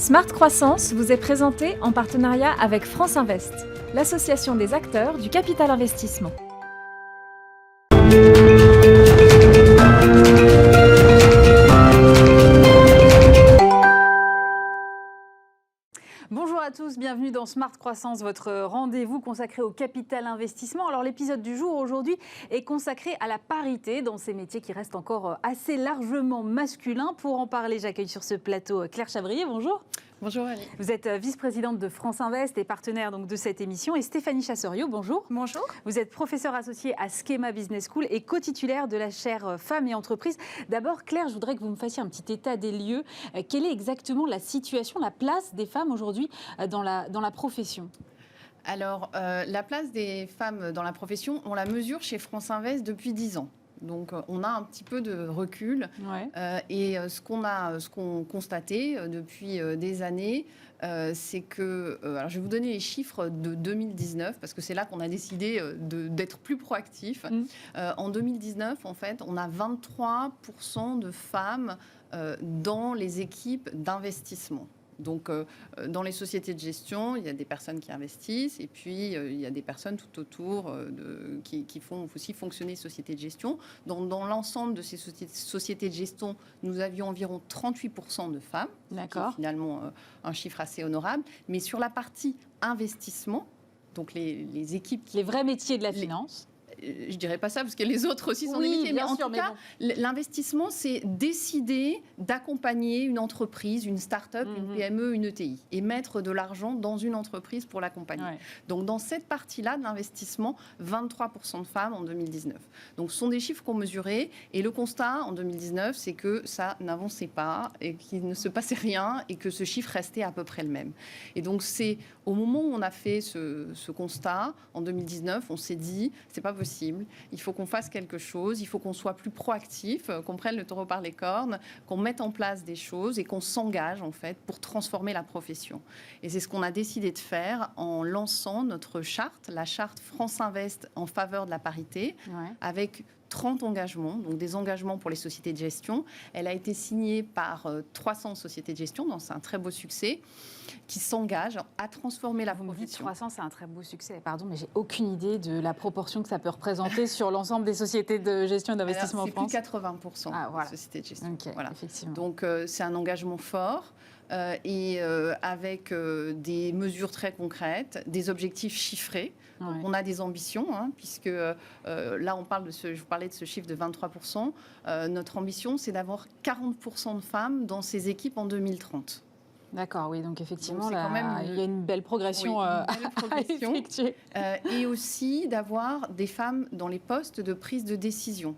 Smart Croissance vous est présenté en partenariat avec France Invest, l'association des acteurs du capital investissement. Bonjour à tous, bienvenue dans Smart Croissance, votre rendez-vous consacré au capital investissement. Alors l'épisode du jour aujourd'hui est consacré à la parité dans ces métiers qui restent encore assez largement masculins. Pour en parler, j'accueille sur ce plateau Claire Chavrier, bonjour. Bonjour Ali. Vous êtes vice-présidente de France Invest et partenaire donc de cette émission. Et Stéphanie Chasseriau, bonjour. Bonjour. Vous êtes professeure associée à Schema Business School et co-titulaire de la chaire Femmes et Entreprises. D'abord, Claire, je voudrais que vous me fassiez un petit état des lieux. Quelle est exactement la situation, la place des femmes aujourd'hui dans la profession ? Alors, la place des femmes dans la profession, on la mesure chez France Invest depuis 10 ans. Donc, on a un petit peu de recul. Ouais. Et ce qu'on constaté depuis des années, c'est que... alors, je vais vous donner les chiffres de 2019, parce que c'est là qu'on a décidé d'être plus proactif. En 2019, en fait, on a 23% de femmes dans les équipes d'investissement. Donc, dans les sociétés de gestion, il y a des personnes qui investissent et puis il y a des personnes tout autour qui font aussi fonctionner les sociétés de gestion. Dans l'ensemble de ces sociétés de gestion, nous avions environ 38% de femmes. D'accord. Finalement, un chiffre assez honorable. Mais sur la partie investissement, donc les équipes... Les vrais métiers de la finance. Je dirais pas ça parce que les autres aussi sont oui, des métiers, mais en tout cas, bon. L'investissement, c'est décider d'accompagner une entreprise, une start-up, une PME, une ETI et mettre de l'argent dans une entreprise pour l'accompagner. Ouais. Donc, dans cette partie-là de l'investissement, 23% de femmes en 2019. Donc, ce sont des chiffres qu'on mesurait et le constat en 2019, c'est que ça n'avançait pas et qu'il ne se passait rien et que ce chiffre restait à peu près le même. Et donc, c'est au moment où on a fait ce constat, en 2019, on s'est dit, c'est pas possible. Il faut qu'on fasse quelque chose, il faut qu'on soit plus proactif, qu'on prenne le taureau par les cornes, qu'on mette en place des choses et qu'on s'engage en fait pour transformer la profession. Et c'est ce qu'on a décidé de faire en lançant notre charte, la charte France Invest en faveur de la parité, avec 30 engagements, donc des engagements pour les sociétés de gestion. Elle a été signée par 300 sociétés de gestion, donc c'est un très beau succès, qui s'engagent à transformer la profession. Vous me dites 300, c'est un très beau succès. Pardon, mais j'ai aucune idée de la proportion que ça peut représenter sur l'ensemble des sociétés de gestion et d'investissement en France. C'est plus 80% voilà. de sociétés de gestion. Okay, voilà. Effectivement. Donc c'est un engagement fort. Avec des mesures très concrètes, des objectifs chiffrés. Donc, on a des ambitions, puisque là, je vous parlais de ce chiffre de 23%. Notre ambition, c'est d'avoir 40% de femmes dans ces équipes en 2030. D'accord, oui, donc effectivement, donc il y a une belle progression, à effectuer. Et aussi d'avoir des femmes dans les postes de prise de décision.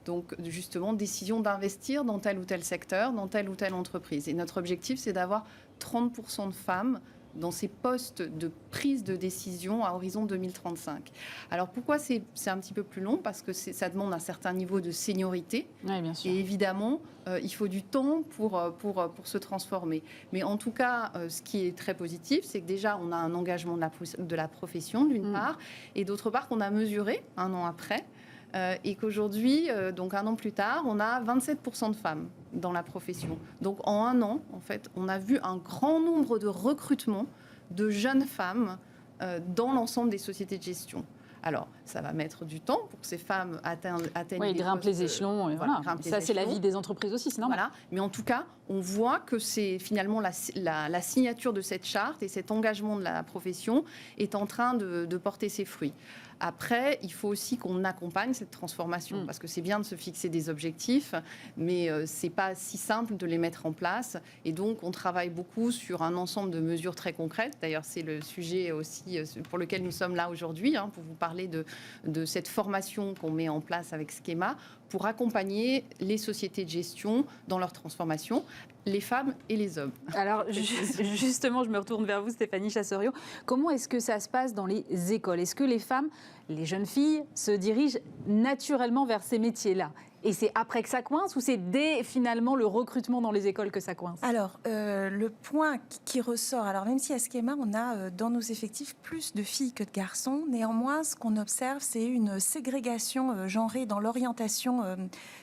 Donc, justement, décision d'investir dans tel ou tel secteur, dans telle ou telle entreprise. Et notre objectif, c'est d'avoir 30% de femmes dans ces postes de prise de décision à horizon 2035. Alors, pourquoi c'est un petit peu plus long ? Parce que ça demande un certain niveau de seniorité. Oui, bien sûr. Et évidemment, il faut du temps pour se transformer. Mais en tout cas, ce qui est très positif, c'est que déjà, on a un engagement de la profession, d'une part, et d'autre part, qu'on a mesuré un an après. Et qu'aujourd'hui, donc un an plus tard, on a 27% de femmes dans la profession. Donc en un an, en fait, on a vu un grand nombre de recrutements de jeunes femmes dans l'ensemble des sociétés de gestion. Alors, ça va mettre du temps pour que ces femmes atteignent oui, des grimpent les échelons. Voilà. Ça, c'est la vie des entreprises aussi, c'est normal. Voilà. Mais en tout cas, on voit que c'est finalement la signature de cette charte et cet engagement de la profession est en train de porter ses fruits. Après, il faut aussi qu'on accompagne cette transformation, parce que c'est bien de se fixer des objectifs, mais ce n'est pas si simple de les mettre en place. Et donc, on travaille beaucoup sur un ensemble de mesures très concrètes. D'ailleurs, c'est le sujet aussi pour lequel nous sommes là aujourd'hui, pour vous parler de cette formation qu'on met en place avec Schema pour accompagner les sociétés de gestion dans leur transformation, les femmes et les hommes. Alors, justement, je me retourne vers vous, Stéphanie Chasseriau. Comment est-ce que ça se passe dans les écoles ? Est-ce que les femmes, les jeunes filles, se dirigent naturellement vers ces métiers-là ? Et c'est après que ça coince ou c'est dès finalement le recrutement dans les écoles que ça coince? Alors, le point qui ressort, alors même si à Schema, on a dans nos effectifs plus de filles que de garçons, néanmoins, ce qu'on observe, c'est une ségrégation genrée dans l'orientation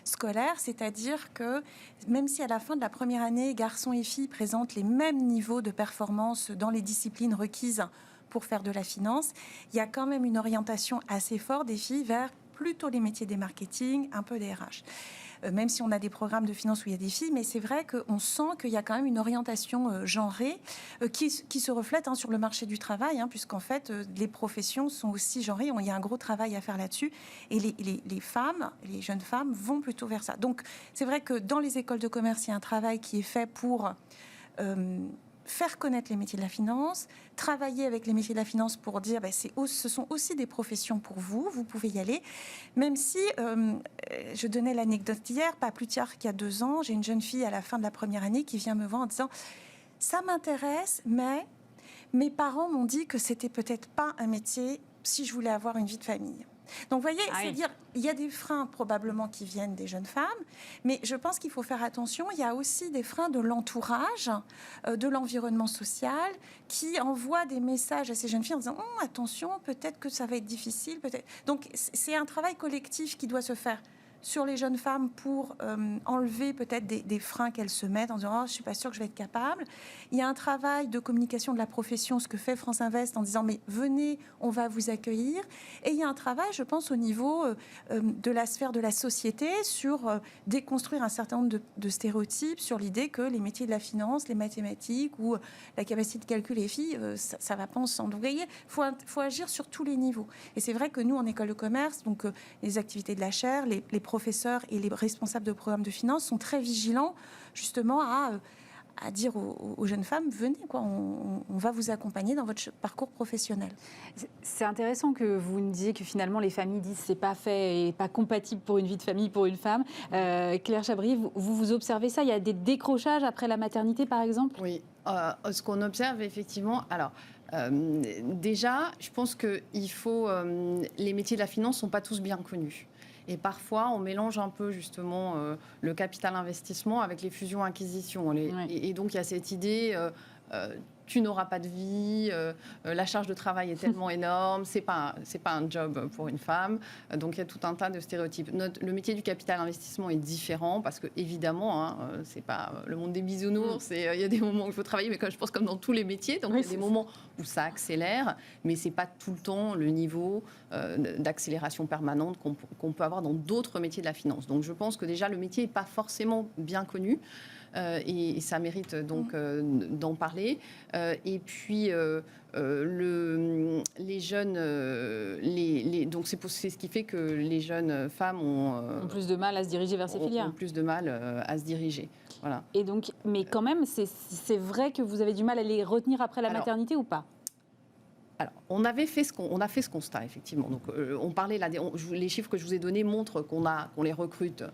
scolaire, c'est-à-dire que même si à la fin de la première année, garçons et filles présentent les mêmes niveaux de performance dans les disciplines requises pour faire de la finance, il y a quand même une orientation assez forte des filles vers plutôt les métiers des marketing, un peu des RH. Même si on a des programmes de finance où il y a des filles, mais c'est vrai qu'on sent qu'il y a quand même une orientation genrée qui se reflète sur le marché du travail, puisqu'en fait, les professions sont aussi genrées. Il y a un gros travail à faire là-dessus. Et les femmes, les jeunes femmes, vont plutôt vers ça. Donc, c'est vrai que dans les écoles de commerce, il y a un travail qui est fait pour faire connaître les métiers de la finance, travailler avec les métiers de la finance pour dire ce sont aussi des professions pour vous, vous pouvez y aller. Même si, je donnais l'anecdote d'hier, pas plus tard qu'il y a 2 ans, j'ai une jeune fille à la fin de la première année qui vient me voir en disant « ça m'intéresse, mais mes parents m'ont dit que c'était peut-être pas un métier si je voulais avoir une vie de famille ». Donc, vous voyez, c'est-à-dire, il y a des freins probablement qui viennent des jeunes femmes, mais je pense qu'il faut faire attention. Il y a aussi des freins de l'entourage, de l'environnement social, qui envoient des messages à ces jeunes filles en disant « attention, peut-être que ça va être difficile, peut-être ». Donc, c'est un travail collectif qui doit se faire sur les jeunes femmes pour enlever peut-être des freins qu'elles se mettent en disant « je ne suis pas sûre que je vais être capable ». Il y a un travail de communication de la profession, ce que fait France Invest en disant « mais venez, on va vous accueillir ». Et il y a un travail, je pense, au niveau de la sphère de la société sur déconstruire un certain nombre de stéréotypes sur l'idée que les métiers de la finance, les mathématiques ou la capacité de calcul les filles, ça ne va pas ensemble. Vous voyez, il faut agir sur tous les niveaux. Et c'est vrai que nous, en école de commerce, donc les activités de la chaire, les professeurs et les responsables de programmes de finance sont très vigilants justement à dire aux jeunes femmes, venez, on va vous accompagner dans votre parcours professionnel. C'est intéressant que vous nous disiez que finalement les familles disent c'est pas fait et pas compatible pour une vie de famille, pour une femme. Claire Chabry, vous observez ça? Il y a des décrochages après la maternité, par exemple? Oui, ce qu'on observe effectivement, alors déjà, je pense que les métiers de la finance ne sont pas tous bien connus. Et parfois, on mélange un peu justement le capital investissement avec les fusions-acquisitions. Et donc, il y a cette idée, tu n'auras pas de vie, la charge de travail est tellement énorme, c'est pas un job pour une femme. Donc, il y a tout un tas de stéréotypes. Le métier du capital investissement est différent parce que, évidemment, c'est pas le monde des bisounours. Il y a des moments où il faut travailler, mais je pense comme dans tous les métiers. Donc, il y a des moments où ça accélère, mais c'est pas tout le temps le niveau d'accélération permanente qu'on peut avoir dans d'autres métiers de la finance. Donc, je pense que déjà, le métier n'est pas forcément bien connu. Et ça mérite donc d'en parler. Et puis, les jeunes... donc, c'est ce qui fait que les jeunes femmes ont plus de mal à se diriger vers ces filières. Ont plus de mal à se diriger. Voilà. Et donc, mais quand même, c'est vrai que vous avez du mal à les retenir après la maternité ou pas? Alors, on a fait ce constat, effectivement. Donc, on parlait là, les chiffres que je vous ai donnés montrent qu'on les recrute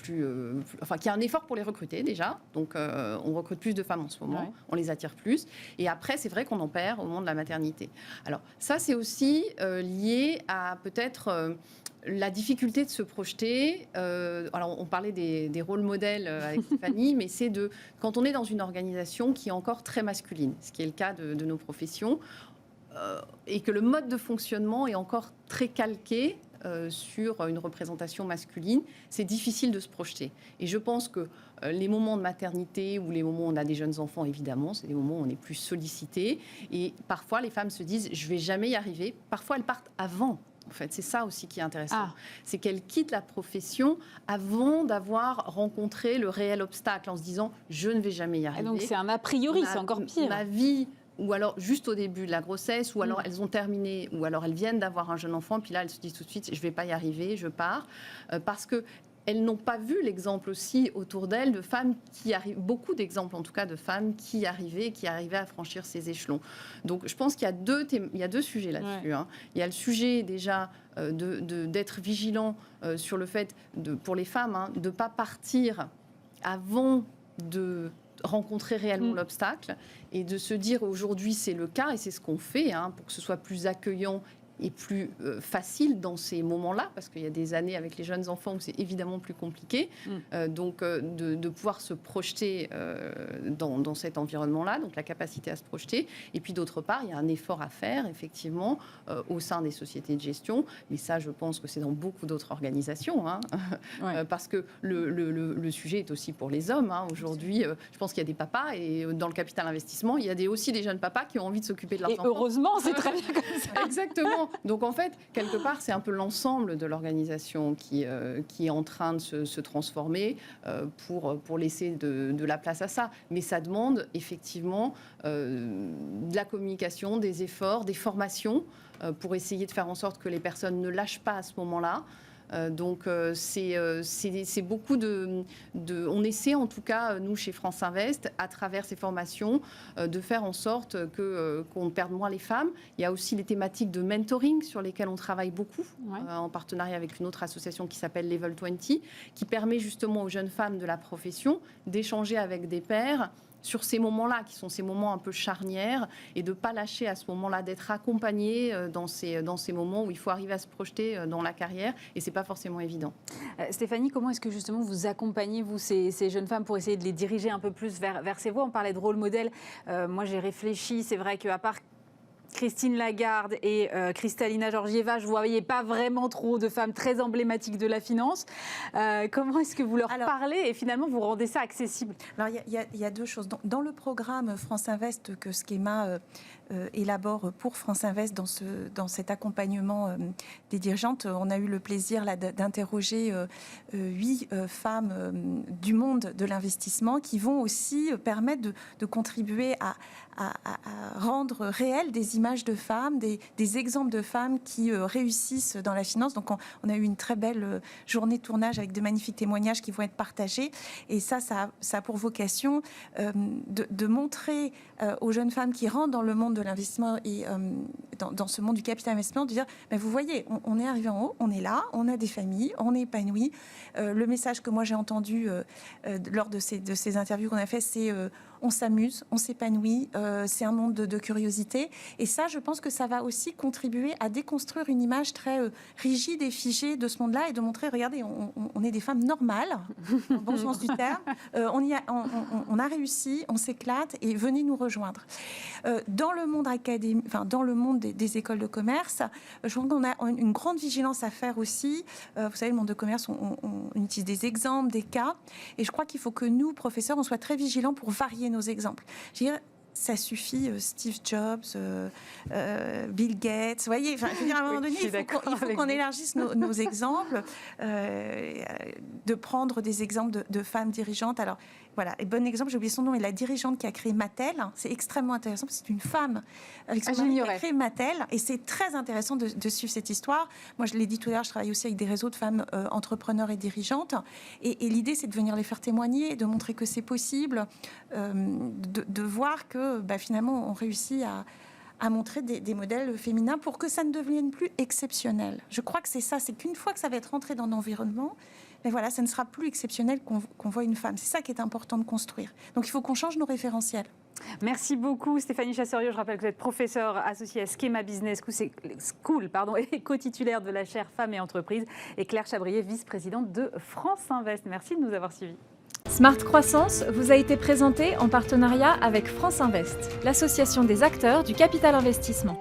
qu'il y a un effort pour les recruter déjà. Donc, on recrute plus de femmes en ce moment, on les attire plus. Et après, c'est vrai qu'on en perd au moment de la maternité. Alors, ça, c'est aussi lié à peut-être la difficulté de se projeter. Alors, on parlait des rôles modèles avec Stéphanie, mais c'est quand on est dans une organisation qui est encore très masculine, ce qui est le cas de nos professions, et que le mode de fonctionnement est encore très calqué sur une représentation masculine, c'est difficile de se projeter. Et je pense que les moments de maternité ou les moments où on a des jeunes enfants, évidemment, c'est des moments où on est plus sollicité. Et parfois, les femmes se disent « je ne vais jamais y arriver ». Parfois, elles partent avant. En fait, c'est ça aussi qui est intéressant. C'est qu'elles quittent la profession avant d'avoir rencontré le réel obstacle, en se disant « je ne vais jamais y arriver ». Et donc, c'est un a priori, c'est encore pire. Ma vie... ou alors juste au début de la grossesse, ou alors elles ont terminé, ou alors elles viennent d'avoir un jeune enfant, puis là elles se disent tout de suite, je ne vais pas y arriver, je pars, parce qu'elles n'ont pas vu l'exemple aussi autour d'elles de femmes qui arrivent, beaucoup d'exemples en tout cas de femmes qui arrivaient à franchir ces échelons. Donc je pense qu'il y a deux sujets là-dessus. Il y a le sujet déjà d'être vigilant sur le fait, pour les femmes, de ne pas partir avant de rencontrer réellement l'obstacle et de se dire aujourd'hui c'est le cas et c'est ce qu'on fait pour que ce soit plus accueillant est plus facile dans ces moments-là, parce qu'il y a des années avec les jeunes enfants où c'est évidemment plus compliqué. Donc, de pouvoir se projeter dans cet environnement-là, donc la capacité à se projeter. Et puis, d'autre part, il y a un effort à faire, effectivement, au sein des sociétés de gestion. Mais ça, je pense que c'est dans beaucoup d'autres organisations, hein, parce que le sujet est aussi pour les hommes. Hein. Aujourd'hui, je pense qu'il y a des papas, et dans le capital investissement, il y a aussi des jeunes papas qui ont envie de s'occuper de leurs enfants. Et heureusement, c'est très bien comme ça. Exactement. Donc en fait, quelque part, c'est un peu l'ensemble de l'organisation qui est en train de se transformer pour laisser de la place à ça. Mais ça demande effectivement de la communication, des efforts, des formations pour essayer de faire en sorte que les personnes ne lâchent pas à ce moment-là. Donc c'est beaucoup on essaie en tout cas, nous chez France Invest, à travers ces formations, de faire en sorte qu'on perde moins les femmes. Il y a aussi les thématiques de mentoring sur lesquelles on travaille beaucoup, en partenariat avec une autre association qui s'appelle Level 20, qui permet justement aux jeunes femmes de la profession d'échanger avec des pairs sur ces moments-là, qui sont ces moments un peu charnières, et de ne pas lâcher à ce moment-là, d'être accompagné dans ces moments où il faut arriver à se projeter dans la carrière, et ce n'est pas forcément évident. Stéphanie, comment est-ce que justement vous accompagnez, vous, ces jeunes femmes, pour essayer de les diriger un peu plus vers ces voies? On parlait de rôle modèle. Moi, j'ai réfléchi, c'est vrai qu'à part Christine Lagarde et Kristalina Georgieva, je ne voyais pas vraiment trop de femmes très emblématiques de la finance. Comment est-ce que vous leur parlez et finalement vous rendez ça accessible? Alors, il y a deux choses. Dans le programme France Invest que Schema élabore pour France Invest dans cet accompagnement des dirigeantes, on a eu le plaisir d'interroger 8 femmes du monde de l'investissement qui vont aussi permettre de contribuer à rendre réelles des images de femmes, des exemples de femmes qui réussissent dans la finance. Donc on a eu une très belle journée de tournage avec de magnifiques témoignages qui vont être partagés. Et ça a pour vocation de montrer aux jeunes femmes qui rentrent dans le monde de l'investissement et dans ce monde du capital investissement, de dire, ben vous voyez, on est arrivé en haut, on est là, on a des familles, on est épanoui. Le message que moi j'ai entendu lors de ces interviews qu'on a fait, c'est on s'amuse, on s'épanouit, c'est un monde de curiosité. Et ça, je pense que ça va aussi contribuer à déconstruire une image très rigide et figée de ce monde-là et de montrer, regardez, on est des femmes normales, dans le bon sens du terme. On a réussi, on s'éclate et venez nous rejoindre. Dans le monde académique, enfin dans le monde des écoles de commerce, je pense qu'on a une grande vigilance à faire aussi. Vous savez, le monde de commerce, on utilise des exemples, des cas. Et je crois qu'il faut que nous, professeurs, on soit très vigilants pour varier nos exemples. Je veux dire, ça suffit, Steve Jobs, Bill Gates, vous voyez, enfin, je veux dire, à un moment donné, il faut qu'on élargisse nos exemples, de prendre des exemples de femmes dirigeantes. Alors, voilà, et bon exemple, j'ai oublié son nom, mais la dirigeante qui a créé Mattel, c'est extrêmement intéressant, parce que c'est une femme avec son mari qui a créé Mattel, et c'est très intéressant de suivre cette histoire. Moi, je l'ai dit tout à l'heure, je travaille aussi avec des réseaux de femmes entrepreneurs et dirigeantes, et l'idée, c'est de venir les faire témoigner, de montrer que c'est possible, de voir que finalement, on réussit à montrer des modèles féminins pour que ça ne devienne plus exceptionnel. Je crois que c'est ça, c'est qu'une fois que ça va être rentré dans l'environnement, mais voilà, ça ne sera plus exceptionnel qu'on voit une femme. C'est ça qui est important de construire. Donc il faut qu'on change nos référentiels. Merci beaucoup Stéphanie Chasseriau. Je rappelle que vous êtes professeure associée à Schema Business School et co-titulaire de la chaire Femmes et Entreprises, et Claire Chabrier, vice-présidente de France Invest. Merci de nous avoir suivis. Smart Croissance vous a été présenté en partenariat avec France Invest, l'association des acteurs du capital investissement.